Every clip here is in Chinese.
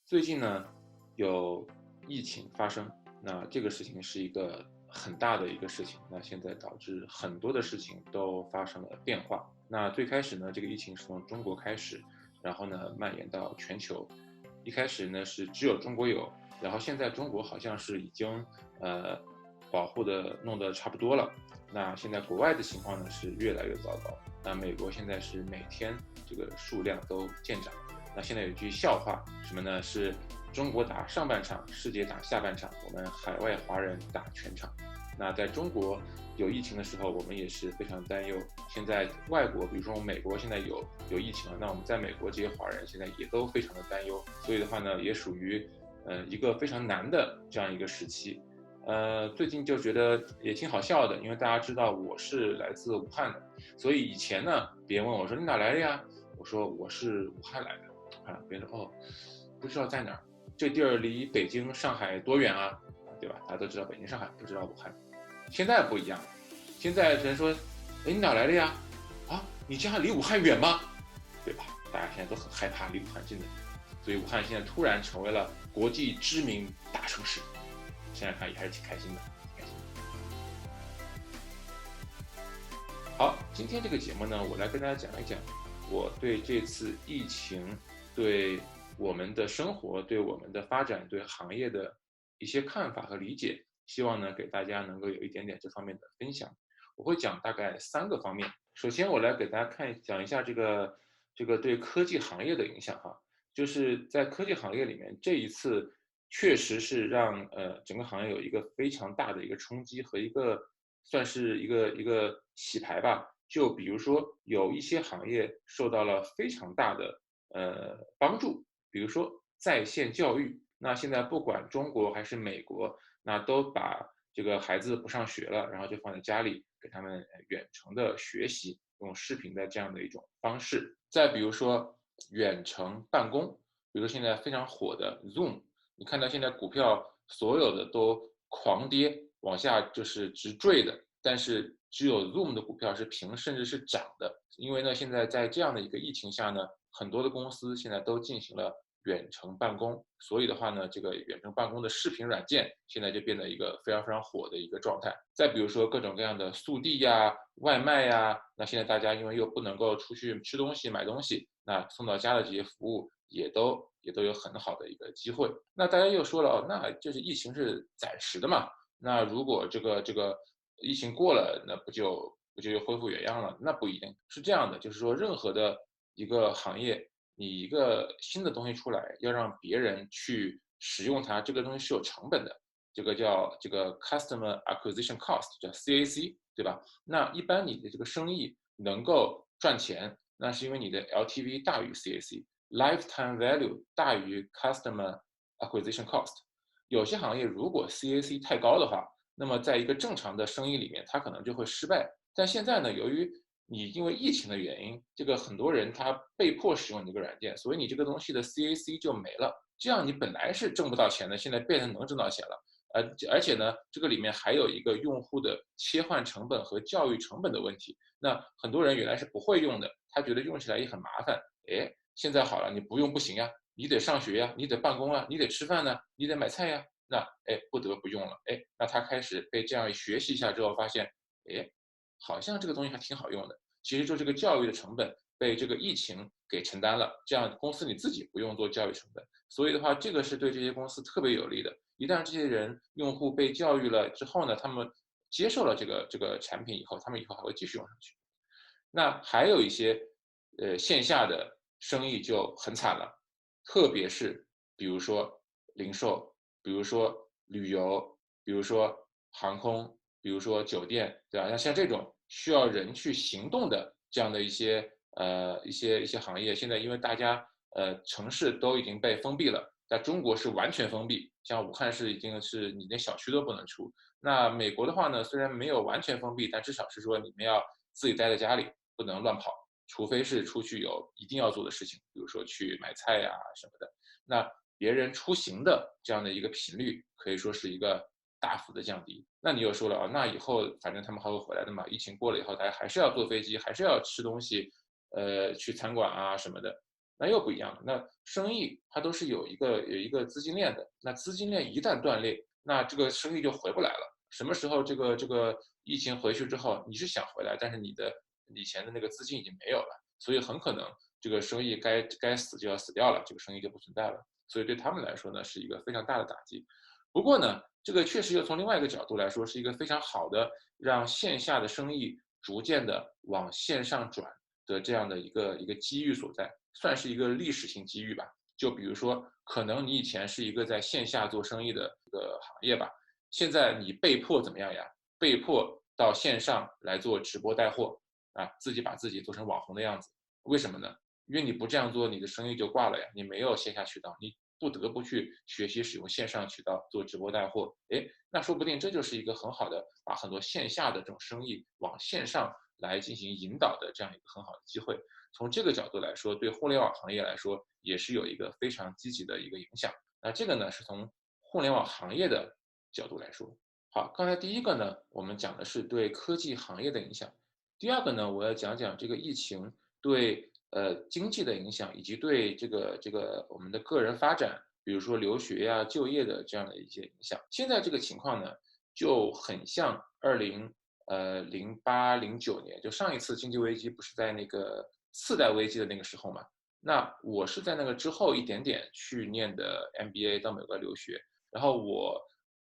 最近呢，有疫情发生，那这个事情是一个很大的一个事情，那现在导致很多的事情都发生了变化。那最开始呢，这个疫情是从中国开始，然后呢蔓延到全球。一开始呢是只有中国有，然后现在中国好像是已经呃保护的弄得差不多了。那现在国外的情况呢是越来越糟糕。那美国现在是每天这个数量都见涨。那现在有句笑话，什么呢？是中国打上半场，世界打下半场，我们海外华人打全场。那在中国有疫情的时候，我们也是非常担忧。现在外国，比如说美国现在有疫情了，那我们在美国这些华人现在也都非常的担忧。所以的话呢，也属于一个非常难的这样一个时期。最近就觉得也挺好笑的，因为大家知道我是来自武汉的，所以以前呢，别人问我说你哪来的呀？我说我是武汉来的。别人说哦，不知道在哪儿，这地儿离北京、上海多远啊？对吧？大家都知道北京、上海，不知道武汉。现在不一样，现在人说，哎，你哪来的呀？啊，你家离武汉远吗？对吧？大家现在都很害怕离武汉近的，所以武汉现在突然成为了国际知名大城市。现在看也还是挺开心的，挺开心的。好，今天这个节目呢，我来跟大家讲一讲我对这次疫情对我们的生活、对我们的发展、对行业的一些看法和理解，希望呢给大家能够有一点点这方面的分享。我会讲大概3个方面。首先，我来给大家讲一下这个对科技行业的影响哈，就是在科技行业里面，这一次确实是让整个行业有一个非常大的一个冲击和一个算是一个洗牌吧。就比如说有一些行业受到了非常大的帮助，比如说在线教育。那现在不管中国还是美国，那都把这个孩子不上学了，然后就放在家里给他们远程的学习，用视频的这样的一种方式。再比如说远程办公，比如说现在非常火的 Zoom，你看到现在股票所有的都狂跌，往下就是直坠的，但是只有 Zoom 的股票是平甚至是涨的。因为呢，现在在这样的一个疫情下呢，很多的公司现在都进行了远程办公，所以的话呢，这个远程办公的视频软件现在就变得一个非常非常火的一个状态。再比如说各种各样的速递呀、外卖呀，那现在大家因为又不能够出去吃东西、买东西，那送到家的这些服务也都有很好的一个机会。那大家又说了哦，那就是疫情是暂时的嘛，那如果这个疫情过了，那不就又恢复原样了？那不一定是这样的，就是说任何的一个行业，你一个新的东西出来，要让别人去使用它，这个东西是有成本的，这个叫这个 customer acquisition cost，叫 CAC，对吧？那一般你的这个生意能够赚钱，那是因为你的 LTV 大于 CAC，lifetime value 大于 customer acquisition cost。有些行业如果 CAC 太高的话，那么在一个正常的生意里面，它可能就会失败。但现在呢，由于你因为疫情的原因，这个很多人他被迫使用你这个软件，所以你这个东西的 CAC 就没了。这样你本来是挣不到钱的，现在变成能挣到钱了。而且呢，这个里面还有一个用户的切换成本和教育成本的问题。那很多人原来是不会用的，他觉得用起来也很麻烦。哎，现在好了，你不用不行呀，你得上学呀，你得办公啊，你得吃饭呢，你得买菜呀。那不得不用了。那他开始被这样学习一下之后，发现好像这个东西还挺好用的。其实就这个教育的成本被这个疫情给承担了，这样公司你自己不用做教育成本。所以的话，这个是对这些公司特别有利的。一旦这些人用户被教育了之后呢，他们接受了这个产品以后，他们以后还会继续用上去。那还有一些线下的生意就很惨了，特别是比如说零售，比如说旅游，比如说航空，比如说酒店，对吧？像这种需要人去行动的这样的一些行业，现在因为大家城市都已经被封闭了，在中国是完全封闭，像武汉市已经是你连小区都不能出。那美国的话呢，虽然没有完全封闭，但至少是说你们要自己待在家里，不能乱跑，除非是出去有一定要做的事情，比如说去买菜呀什么的。那别人出行的这样的一个频率，可以说是一个大幅的降低。那你又说了啊，那以后反正他们还会回来的嘛，疫情过了以后，大家还是要坐飞机，还是要吃东西，去餐馆啊什么的。那又不一样了。那生意它都是有一个资金链的，那资金链一旦断裂，那这个生意就回不来了。什么时候这个疫情回去之后，你是想回来，但是你的以前的那个资金已经没有了，所以很可能这个生意该死就要死掉了，这个生意就不存在了。所以对他们来说呢，是一个非常大的打击。不过呢，这个确实又从另外一个角度来说，是一个非常好的让线下的生意逐渐的往线上转的这样的一个机遇所在，算是一个历史性机遇吧。就比如说，可能你以前是一个在线下做生意的一个行业吧，现在你被迫怎么样呀？被迫到线上来做直播带货啊，自己把自己做成网红的样子。为什么呢？因为你不这样做，你的生意就挂了呀，你没有线下渠道，你不得不去学习使用线上渠道做直播带货。哎，那说不定这就是一个很好的把很多线下的这种生意往线上来进行引导的这样一个很好的机会。从这个角度来说，对互联网行业来说也是有一个非常积极的一个影响。那这个呢是从互联网行业的角度来说。好，刚才第一个呢，我们讲的是对科技行业的影响。第二个呢，我要讲讲这个疫情对经济的影响，以及对这个我们的个人发展，比如说留学呀、就业的这样的一些影响。现在这个情况呢，就很像08、09年，就上一次经济危机不是在那个次贷危机的那个时候嘛？那我是在那个之后一点点去念的 MBA 到美国留学，然后我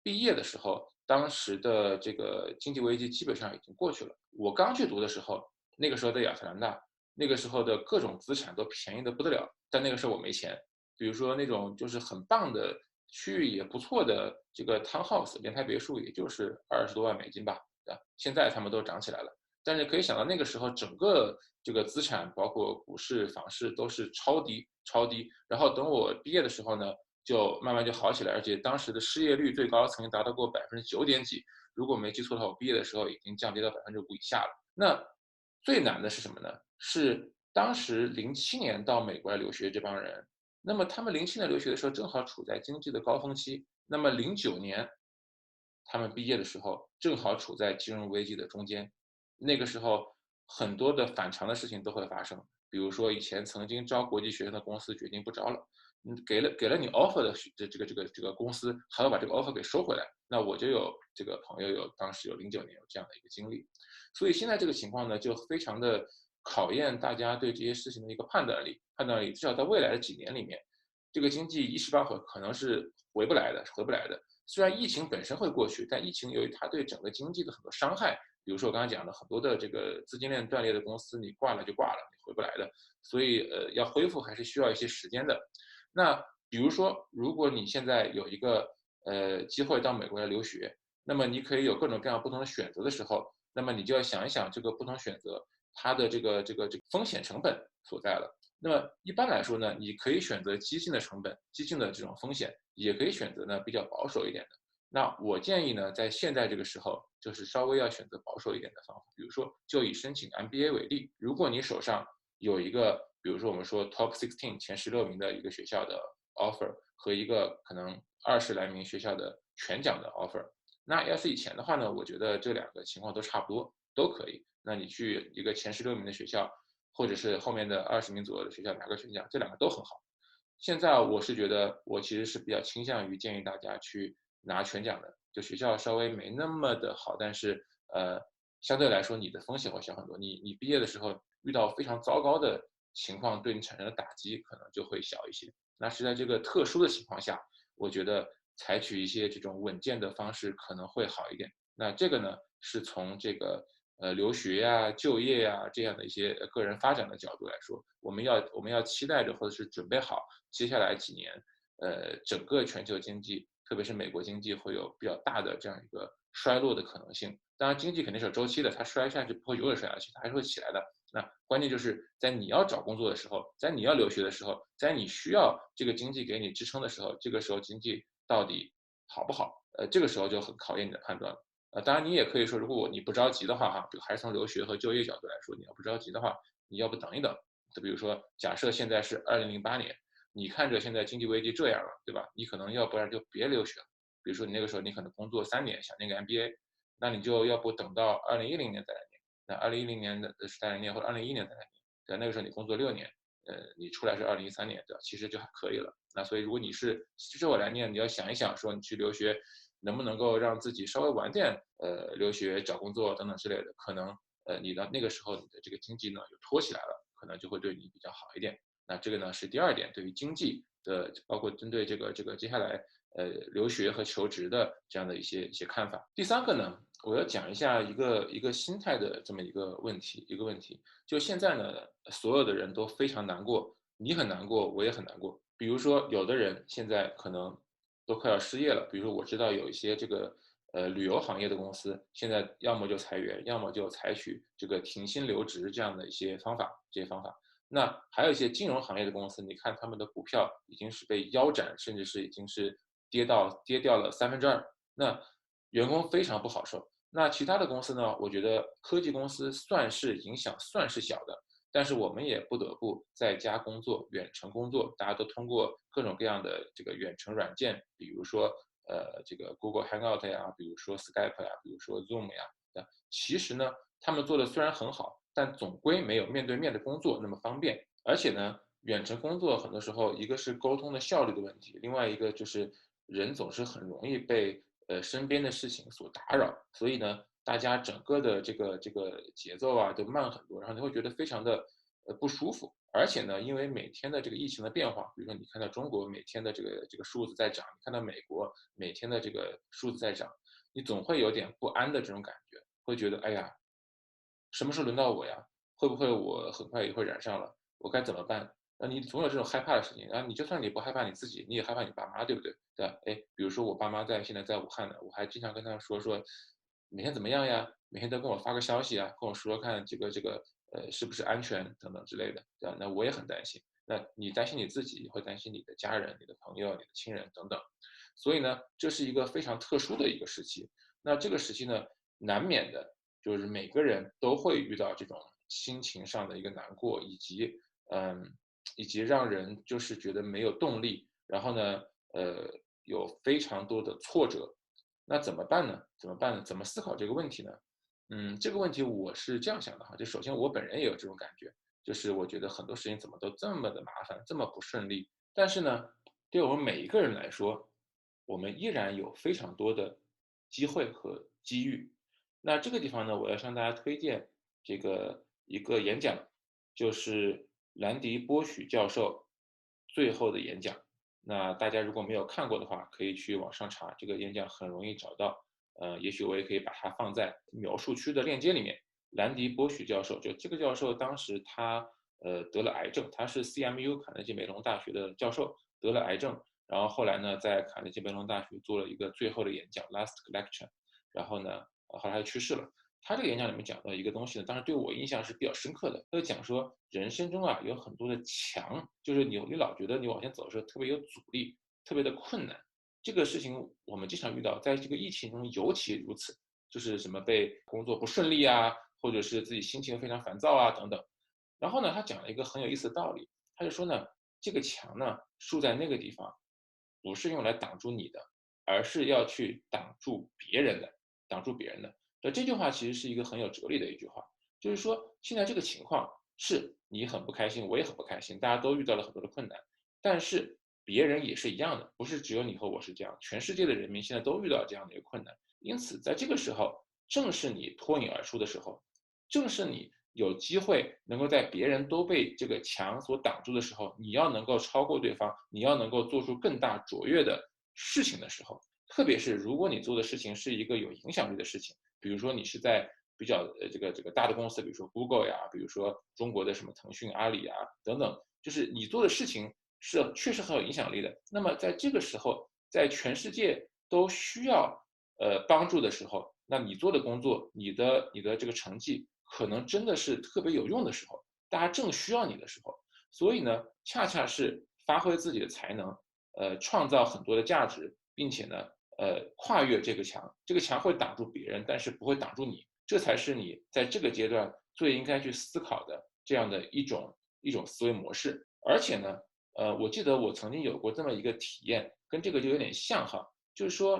毕业的时候，当时的这个经济危机基本上已经过去了。我刚去读的时候，那个时候在亚特兰大，那个时候的各种资产都便宜的不得了，但那个时候我没钱。比如说那种就是很棒的区域也不错的这个 townhouse 联排别墅，也就是20多万美金吧，对吧？现在他们都涨起来了，但是可以想到那个时候整个这个资产，包括股市、房市都是超低超低。然后等我毕业的时候呢，就慢慢就好起来，而且当时的失业率最高曾经达到过9%点几，如果没记错的话，我毕业的时候已经降低到5%以下了。那最难的是什么呢？是当时07年到美国来留学这帮人，那么他们07年留学的时候正好处在经济的高峰期，那么09年他们毕业的时候正好处在金融危机的中间，那个时候很多的反常的事情都会发生，比如说以前曾经招国际学生的公司决定不招了，给了你 offer 的这个公司还要把这个 offer 给收回来，那我就有这个朋友当时有09年有这样的一个经历，所以现在这个情况呢就非常的考验大家对这些事情的一个判断力至少在未来的几年里面，这个经济一时半会可能是回不来的。虽然疫情本身会过去，但疫情由于它对整个经济的很多伤害，比如说我刚才讲的很多的这个资金链断裂的公司，你挂了就挂了，你回不来的。所以要恢复还是需要一些时间的。那比如说，如果你现在有一个机会到美国来留学，那么你可以有各种各样不同的选择的时候，那么你就要想一想这个不同选择它的这个风险成本所在了。那么一般来说呢，你可以选择激进的成本、激进的这种风险，也可以选择呢比较保守一点的。那我建议呢，在现在这个时候，就是稍微要选择保守一点的方法。比如说，就以申请 MBA 为例，如果你手上有一个，比如说我们说 Top 16前16名的一个学校的 offer 和一个可能20来名学校的全奖的 offer，那要是以前的话呢，我觉得这两个情况都差不多，都可以。那你去一个前16名的学校，或者是后面的20名左右的学校拿个全奖，这两个都很好。现在我是觉得，我其实是比较倾向于建议大家去拿全奖的，就学校稍微没那么的好，但是相对来说你的风险会小很多。你毕业的时候遇到非常糟糕的情况，对你产生的打击可能就会小一些。那是在这个特殊的情况下，我觉得采取一些这种稳健的方式可能会好一点。那这个呢，是从这个留学呀、就业呀这样的一些个人发展的角度来说，我们要期待着或者是准备好接下来几年，整个全球经济，特别是美国经济会有比较大的这样一个衰落的可能性。当然，经济肯定是有周期的，它摔下去不会永远摔下去，它还是会起来的。那关键就是在你要找工作的时候，在你要留学的时候，在你需要这个经济给你支撑的时候，这个时候经济到底好不好？这个时候就很考验你的判断了。当然你也可以说，如果你不着急的话，哈，还是从留学和就业角度来说，你要不着急的话，你要不等一等。就比如说，假设现在是2008年，你看着现在经济危机这样了，对吧？你可能要不然就别留学了。比如说你那个时候你可能工作3年，想念个 MBA，那你就要不等到2010年再来念。那2010年的再来念，或者2011年再来念，对，那个时候你工作6年，你出来是2013年的，其实就还可以了。那所以如果你是之后来念，你要想一想，说你去留学能不能够让自己稍微晚点留学找工作等等之类的，可能你的那个时候你的这个经济呢就托起来了，可能就会对你比较好一点。那这个呢是第二点，对于经济的，包括针对这个接下来留学和求职的这样的一些看法。第三个呢，我要讲一下一个心态的这么一个问题，就现在呢，所有的人都非常难过，你很难过，我也很难过。比如说，有的人现在可能都快要失业了，比如说我知道有一些这个旅游行业的公司，现在要么就裁员，要么就采取这个停薪留职这样的一些方法，这些方法。那还有一些金融行业的公司，你看他们的股票已经是被腰斩，甚至是已经是跌掉了2/3，那员工非常不好受。那其他的公司呢？我觉得科技公司算是影响算是小的，但是我们也不得不在家工作、远程工作，大家都通过各种各样的这个远程软件，比如说这个 Google Hangout 呀，比如说 Skype 呀，比如说 Zoom 呀，其实呢，他们做的虽然很好，但总归没有面对面的工作那么方便。而且呢，远程工作很多时候一个是沟通的效率的问题，另外一个就是人总是很容易被身边的事情所打扰，所以呢，大家整个的这个节奏啊都慢很多，然后你会觉得非常的不舒服。而且呢，因为每天的这个疫情的变化，比如说你看到中国每天的这个数字在涨，你看到美国每天的这个数字在涨，你总会有点不安的这种感觉，会觉得哎呀，什么时候轮到我呀？会不会我很快也会染上了？我该怎么办？你总有这种害怕的事情，然后你就算你不害怕你自己，你也害怕你爸妈，对不对？对吧？哎，比如说我爸妈现在在武汉呢，我还经常跟他们说每天怎么样呀？每天都跟我发个消息啊，跟我说看这个是不是安全等等之类的，对吧？那我也很担心。那你担心你自己，也会担心你的家人、你的朋友、你的亲人等等。所以呢，这是一个非常特殊的一个时期。那这个时期呢，难免的就是每个人都会遇到这种心情上的一个难过，以及让人就是觉得没有动力，然后呢，有非常多的挫折。那怎么办呢？怎么办呢？怎么思考这个问题呢？这个问题我是这样想的哈，就首先我本人也有这种感觉，就是我觉得很多事情怎么都这么的麻烦，这么不顺利。但是呢，对我们每一个人来说，我们依然有非常多的机会和机遇。那这个地方呢，我要向大家推荐这个一个演讲，就是兰迪波许教授最后的演讲。那大家如果没有看过的话，可以去网上查，这个演讲很容易找到。也许我也可以把它放在描述区的链接里面。兰迪波许教授，就这个教授当时他得了癌症，他是 CMU 卡内基梅隆大学的教授，得了癌症，然后后来呢，在卡内基梅隆大学做了一个最后的演讲 （last lecture），然后呢，后来他去世了。他这个演讲里面讲到一个东西呢，当时对我印象是比较深刻的。他就讲说，人生中啊有很多的墙，就是你老觉得你往前走的时候特别有阻力，特别的困难。这个事情我们经常遇到，在这个疫情中尤其如此，就是什么被工作不顺利啊，或者是自己心情非常烦躁啊等等。然后呢，他讲了一个很有意思的道理，他就说呢，这个墙呢竖在那个地方，不是用来挡住你的，而是要去挡住别人的，挡住别人的。这句话其实是一个很有哲理的一句话，就是说现在这个情况是你很不开心，我也很不开心，大家都遇到了很多的困难，但是别人也是一样的，不是只有你和我是这样，全世界的人民现在都遇到这样的一个困难。因此，在这个时候，正是你脱颖而出的时候，正是你有机会能够在别人都被这个墙所挡住的时候，你要能够超过对方，你要能够做出更大卓越的事情的时候，特别是如果你做的事情是一个有影响力的事情，比如说你是在比较这个大的公司，比如说 Google 呀，比如说中国的什么腾讯、阿里啊等等，就是你做的事情是确实很有影响力的。那么在这个时候，在全世界都需要帮助的时候，那你做的工作，你的这个成绩，可能真的是特别有用的时候，大家正需要你的时候。所以呢，恰恰是发挥自己的才能，创造很多的价值，并且呢，跨越这个墙，这个墙会挡住别人，但是不会挡住你，这才是你在这个阶段最应该去思考的这样的一种思维模式。而且呢，我记得我曾经有过这么一个体验，跟这个就有点像哈，就是说，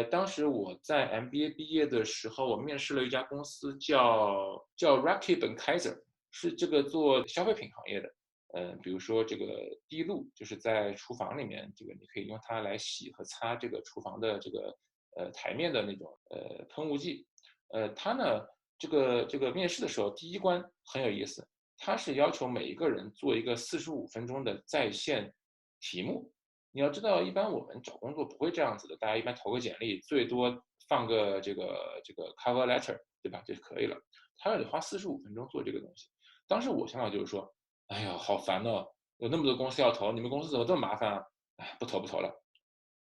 当时我在 MBA 毕业的时候，我面试了一家公司叫 Reckitt Benckiser，是这个做消费品行业的。比如说这个滴露，就是在厨房里面，这个你可以用它来洗和擦这个厨房的这个台面的那种喷雾剂。它呢这个面试的时候第一关很有意思，它是要求每一个人做一个45分钟的在线题目。你要知道，一般我们找工作不会这样子的，大家一般投个简历，最多放个这个 cover letter，对吧，就可以了。他要得花45分钟做这个东西。当时我想法就是说，哎呀，好烦哦，有那么多公司要投，你们公司怎么这么麻烦啊？哎，不投不投了。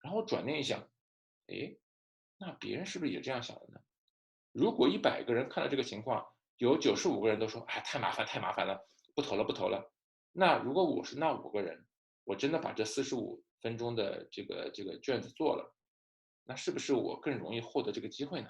然后转念一想，诶，那别人是不是也这样想的呢？如果100个人看到这个情况，有95个人都说，哎，太麻烦太麻烦了，不投了不投了。那如果我是那5个人，我真的把这45分钟的这个卷子做了，那是不是我更容易获得这个机会呢？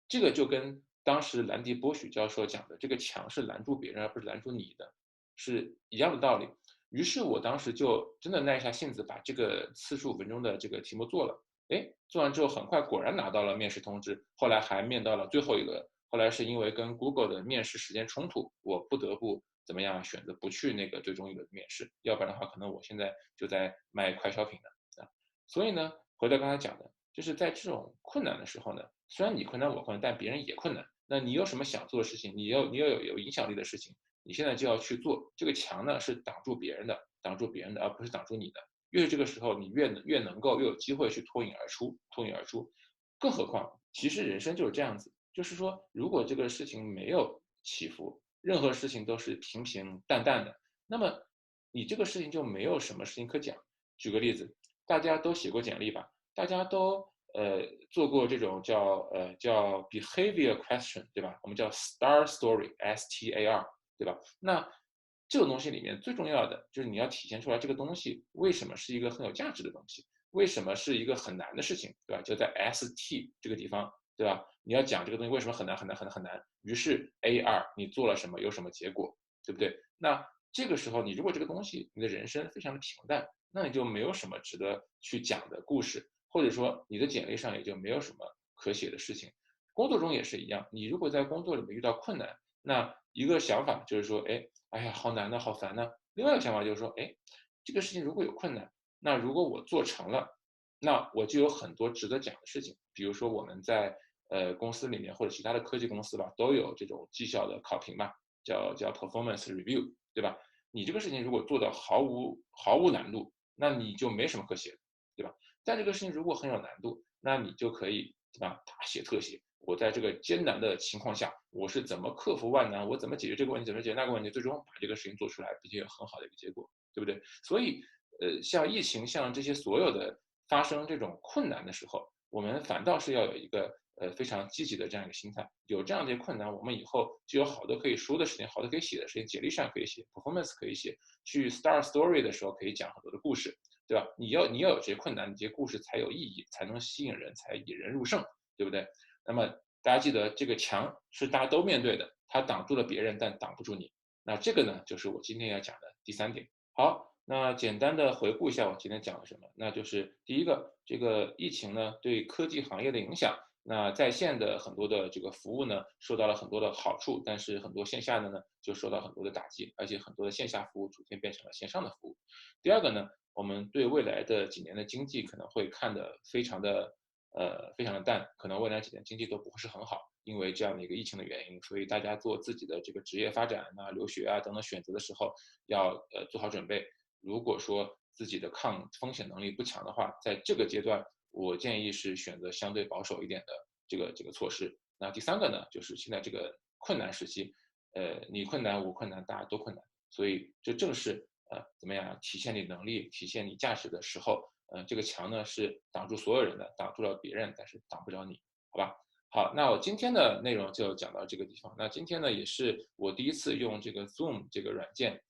这个就跟当时兰迪波许教授讲的，这个墙是拦住别人而不是拦住你的，是一样的道理。于是我当时就真的耐下性子把这个45分钟的这个题目做了。哎，做完之后很快果然拿到了面试通知，后来还面到了最后一个。后来是因为跟 Google 的面试时间冲突，我不得不怎么样选择不去那个最终一轮面试，要不然的话，可能我现在就在卖快消品呢啊。所以呢，回到刚才讲的，就是在这种困难的时候呢，虽然你困难我困难，但别人也困难。那你有什么想做的事情，你要有影响力的事情，你现在就要去做。这个墙呢是挡住别人的，而不是挡住你的。越是这个时候，你越能够越有机会去脱颖而出，脱颖而出。更何况，其实人生就是这样子，就是说，如果这个事情没有起伏，任何事情都是平平淡淡的，那么你这个事情就没有什么事情可讲。举个例子，大家都写过简历吧？大家都做过这种叫 behavior question， 对吧？我们叫 star story，STAR， 对吧？那这种东西里面最重要的就是你要体现出来这个东西为什么是一个很有价值的东西，为什么是一个很难的事情，对吧？就在 ST 这个地方，对吧？你要讲这个东西为什么很难很难很难很难，于是 AR 你做了什么，有什么结果，对不对？那这个时候你如果这个东西你的人生非常的平淡，那你就没有什么值得去讲的故事，或者说你的简历上也就没有什么可写的事情。工作中也是一样，你如果在工作里面遇到困难，那一个想法就是说，哎呀，好难呢，好烦呢。另外一个想法就是说，这个事情如果有困难，那如果我做成了，那我就有很多值得讲的事情。比如说我们在公司里面或者其他的科技公司吧，都有这种绩效的考评吧，叫 performance review，对吧？你这个事情如果做到毫无难度，那你就没什么可写的，对吧？但这个事情如果很有难度，那你就可以对吧，大写特写。我在这个艰难的情况下，我是怎么克服万难，我怎么解决这个问题，怎么解决那个问题，最终把这个事情做出来，并且有很好的一个结果，对不对？所以，像疫情，像这些所有的发生这种困难的时候，我们反倒是要有一个非常积极的这样一个心态。有这样的困难，我们以后就有好多可以说的事情，好多可以写的事情，简历上可以写 ，performance 可以写，去 star story 的时候可以讲很多的故事，对吧？你要有这些困难，你这些故事才有意义，才能吸引人，才引人入胜，对不对？那么大家记得，这个墙是大家都面对的，它挡住了别人，但挡不住你。那这个呢，就是我今天要讲的第3点。好，那简单的回顾一下我今天讲了什么，那就是第一个，这个疫情呢对科技行业的影响。那在线的很多的这个服务呢，受到了很多的好处，但是很多线下的呢，就受到很多的打击，而且很多的线下服务逐渐变成了线上的服务。第二个呢，我们对未来的几年的经济可能会看得非常的淡，可能未来几年经济都不会是很好，因为这样的一个疫情的原因，所以大家做自己的这个职业发展啊、留学啊等等选择的时候，要做好准备。如果说自己的抗风险能力不强的话，在这个阶段，我建议是选择相对保守一点的这个措施。那第3个呢，就是现在这个困难时期，你困难我困难，大家都困难，所以这正是怎么样体现你能力、体现你价值的时候。这个墙呢是挡住所有人的，挡住了别人，但是挡不了你，好吧？好，那我今天的内容就讲到这个地方。那今天呢，也是我第一次用这个 Zoom 这个软件，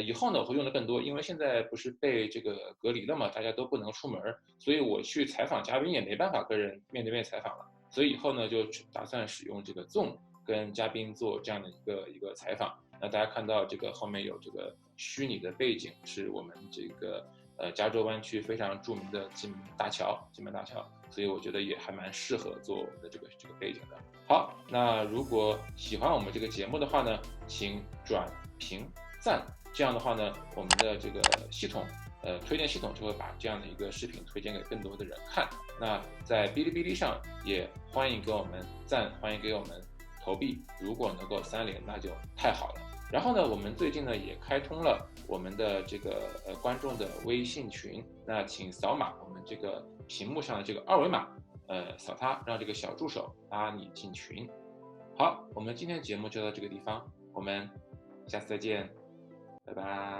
以后呢我会用的更多，因为现在不是被这个隔离了嘛，大家都不能出门，所以我去采访嘉宾也没办法跟人面对面采访了，所以以后呢就打算使用这个 Zoom 跟嘉宾做这样的一个采访。那大家看到这个后面有这个虚拟的背景，是我们这个加州湾区非常著名的金门大桥，所以我觉得也还蛮适合做我们的这个背景的。好，那如果喜欢我们这个节目的话呢，请转评赞这样的话呢，我们的这个系统推荐系统就会把这样的一个视频推荐给更多的人看。那在哔哩哔哩上也欢迎给我们赞，欢迎给我们投币，如果能够3连那就太好了。然后呢，我们最近呢也开通了我们的这个观众的微信群，那请扫码我们这个屏幕上的这个二维码，扫它，让这个小助手拉你进群。好，我们今天的节目就到这个地方，我们下次再见，拜拜。